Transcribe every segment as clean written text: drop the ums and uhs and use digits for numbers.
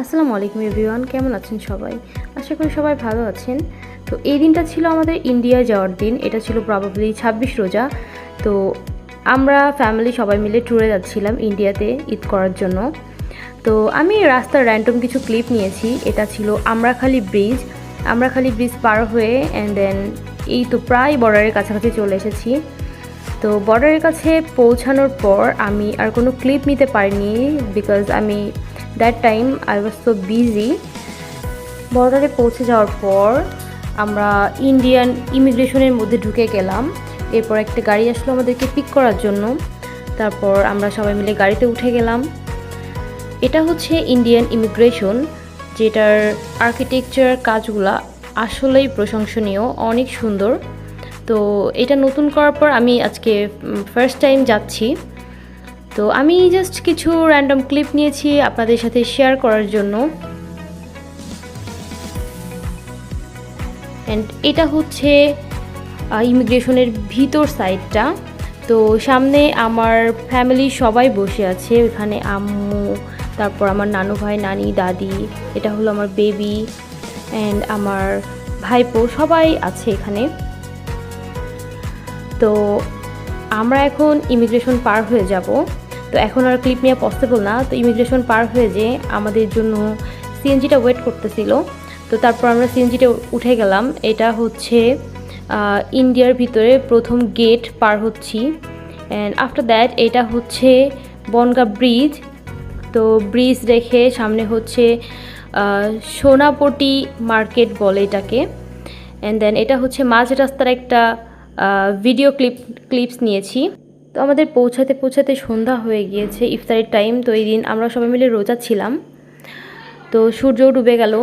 আসসালামু আলাইকুম এভরিওয়ান, কেমন আছেন সবাই? আশা করি সবাই ভালো আছেন। তো এই দিনটা ছিল আমাদের ইন্ডিয়া যাওয়ার দিন। এটা ছিল প্রবাবলি 26 রোজা। তো আমরা ফ্যামিলি সবাই মিলে ট্যুরে যাচ্ছিলাম ইন্ডিয়াতে ঈদ করার জন্য। তো আমি রাস্তার র্যান্ডম কিছু ক্লিপ নিয়েছি। এটা ছিল আমরাখালি ব্রিজ। আমরাখালি ব্রিজ পার হয়ে অ্যান্ড দেন এই তো প্রায় বর্ডারের কাছাকাছি চলে এসেছি। তো বর্ডারের কাছে পৌঁছানোর পর আমি আর কোনো ক্লিপ নিতে পারিনি, বিকজ আমি that time I was so busy. বর্ডারে পৌঁছে যাওয়ার পর আমরা ইন্ডিয়ান ইমিগ্রেশনের মধ্যে ঢুকে গেলাম। এরপর একটা গাড়ি আসলো আমাদেরকে পিক করার জন্য। তারপর আমরা সবাই মিলে গাড়িতে উঠে গেলাম। এটা হচ্ছে ইন্ডিয়ান ইমিগ্রেশন, যেটার আর্কিটেকচার কাজগুলা আসলেই প্রশংসনীয়, অনেক সুন্দর। তো এটা নতুন করার পর আমি আজকে ফার্স্ট টাইম যাচ্ছি। তো আমি জাস্ট কিছু র্যান্ডম ক্লিপ নিয়েছি আপনাদের সাথে শেয়ার করার জন্য। অ্যান্ড এটা হচ্ছে ইমিগ্রেশনের ভিতর সাইডটা। তো সামনে আমার ফ্যামিলি সবাই বসে আছে, এখানে আম্মু, তারপর আমার নানু ভাই, নানি, দাদি, এটা হলো আমার বেবি অ্যান্ড আমার ভাইপো, সবাই আছে এখানে। তো আমরা এখন ইমিগ্রেশন পার হয়ে যাব। তো এখন আর ক্লিপ নেওয়া পসিবল না। তো ইমিগ্রেশন পার হয়ে যে আমাদের জন্য সিএনজিটা ওয়েট করতেছিল। তো তারপর আমরা সিএনজিটা উঠে গেলাম। এটা হচ্ছে ইন্ডিয়ার ভিতরে প্রথম গেট পার হচ্ছি। অ্যান্ড আফটার দ্যাট এটা হচ্ছে বনগাঁ ব্রিজ। তো ব্রিজ রেখে সামনে হচ্ছে সোনাপটি মার্কেট বলে এটাকে। অ্যান্ড দেন এটা হচ্ছে মাঝ রাস্তার একটা ভিডিও ক্লিপস নিয়েছি। তো আমাদের পৌঁছাতে পৌঁছাতে সন্ধ্যা হয়ে গিয়েছে, ইফতারের টাইম। তো এই দিন আমরা সবাই মিলে রোজা ছিলাম। তো সূর্য ডুবে গেল।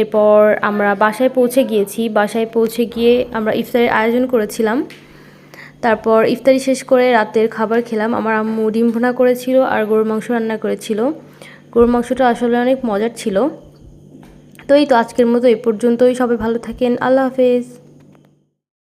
এরপর আমরা বাসায় পৌঁছে গিয়েছি। বাসায় পৌঁছে গিয়ে আমরা ইফতারের আয়োজন করেছিলাম। তারপর ইফতারি শেষ করে রাতের খাবার খেলাম। আমার আম্মু ডিম ভুনা করেছিল আর গরুর মাংস রান্না করেছিল। গরুর মাংসটা আসলে অনেক মজার ছিল। তো এই তো আজকের মতো এই পর্যন্তই। সবাই ভালো থাকেন। আল্লাহ হাফেজ।